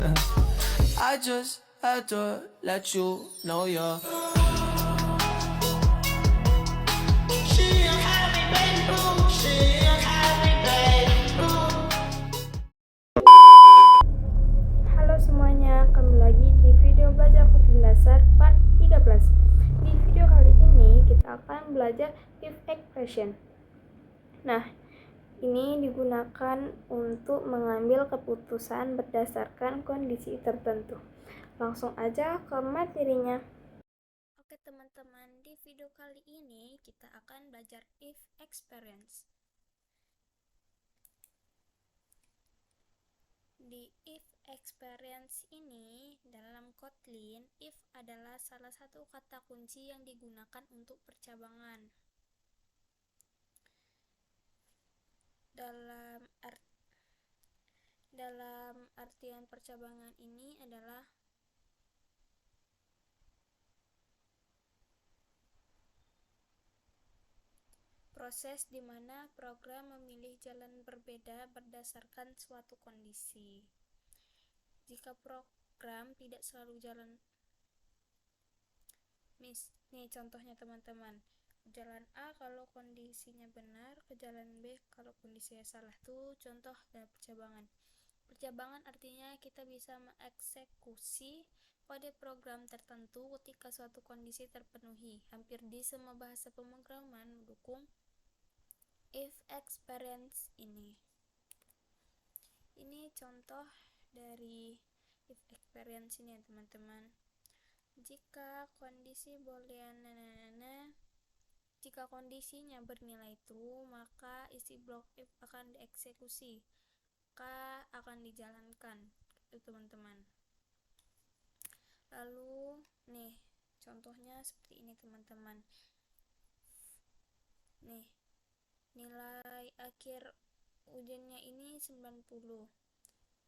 I just had to let you know you're. Halo semuanya, kembali lagi di video belajar coding dasar part 13. Di video kali ini kita akan belajar if expression. Nah, ini digunakan untuk mengambil keputusan berdasarkan kondisi tertentu. Langsung aja ke materinya. Oke teman-teman, di video kali ini kita akan belajar if experience. Di if experience ini, dalam Kotlin, if adalah salah satu kata kunci yang digunakan untuk percabangan. Dalam artian percabangan ini adalah proses di mana program memilih jalan berbeda berdasarkan suatu kondisi. Jika program tidak selalu jalan, nih contohnya teman-teman, jalan A kalau kondisinya benar, ke jalan B kalau kondisinya salah. Tuh contoh dan percabangan. Percabangan artinya kita bisa mengeksekusi kode program tertentu ketika suatu kondisi terpenuhi. Hampir di semua bahasa pemrograman mendukung if experience ini. Ini contoh dari if experience ini ya teman-teman. Jika kondisinya bernilai true, maka isi blok if akan dieksekusi. K akan dijalankan. Itu teman-teman. Lalu nih, contohnya seperti ini teman-teman. Nih, nilai akhir ujiannya ini 90.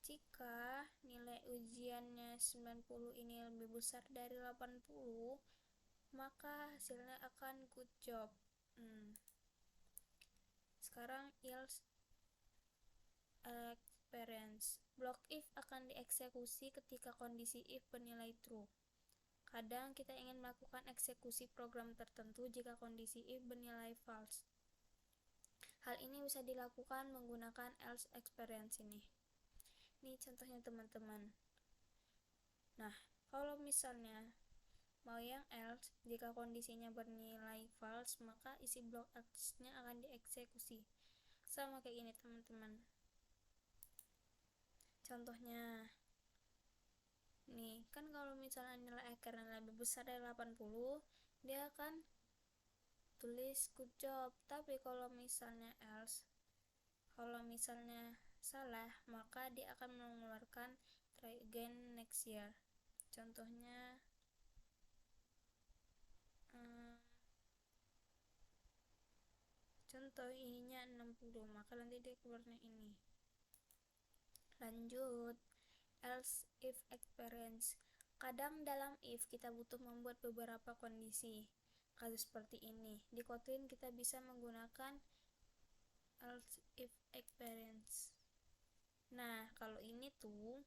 Jika nilai ujiannya 90 ini lebih besar dari 80, maka hasilnya akan good job. Sekarang else experience. Block if akan dieksekusi ketika kondisi if bernilai true. Kadang kita ingin melakukan eksekusi program tertentu jika kondisi if bernilai false. Hal ini bisa dilakukan menggunakan else experience ini. Ini contohnya teman-teman. Nah, kalau misalnya mau yang else, jika kondisinya bernilai false, maka isi blok else-nya akan dieksekusi. Sama kayak ini teman-teman. Contohnya, nih, kan kalau misalnya nilai akhirnya lebih besar dari 80, dia akan tulis good job. Tapi kalau misalnya else, kalau misalnya salah, maka dia akan mengeluarkan try again next year. Contohnya contoh ininya 60, maka nanti dia keluarnya ini. Lanjut, else if experience. Kadang dalam if kita butuh membuat beberapa kondisi. Kasus seperti ini. Di Kotlin kita bisa menggunakan else if experience. Nah, kalau ini tuh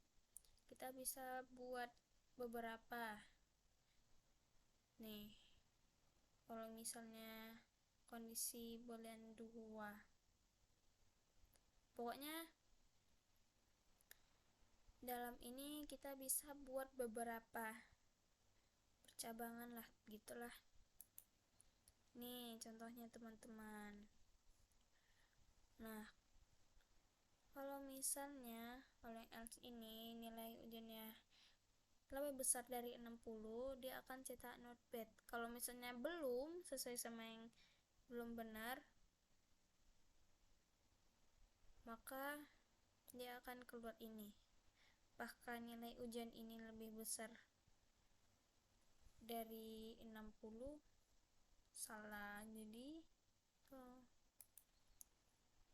kita bisa buat beberapa. Nih, kalau misalnya kondisi boolean 2. Pokoknya dalam ini kita bisa buat beberapa percabangan lah, gitulah. Nih contohnya teman-teman. Nah, kalau misalnya kalau yang else ini nilai ujiannya lebih besar dari 60, dia akan cetak not bad. Kalau misalnya belum sesuai sama yang belum benar, maka dia akan keluar ini. Bahkan nilai ujian ini lebih besar dari 60, salah. Jadi tuh.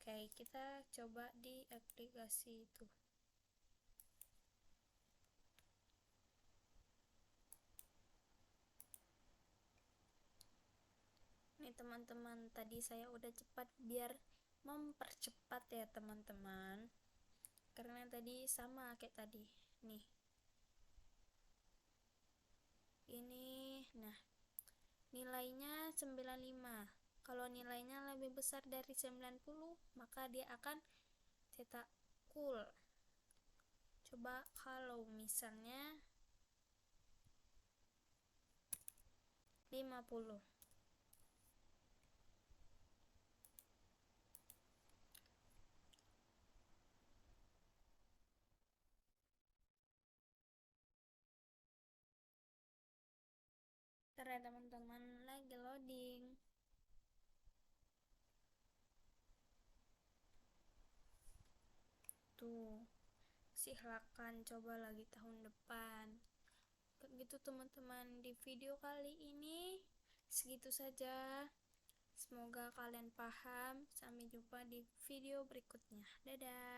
Oke, kita coba di aplikasi itu. Nih teman-teman, tadi saya udah cepat biar mempercepat ya teman-teman, karena tadi sama kayak tadi. nih ini. Nah, nilainya 95. Kalau nilainya lebih besar dari 90, maka dia akan cetak cool. Coba kalau misalnya 50. Ntar ya teman-teman, lagi loading. Tuh, silakan coba lagi tahun depan. Begitu teman-teman, di video kali ini segitu saja. Semoga kalian paham. Sampai jumpa di video berikutnya. Dadah.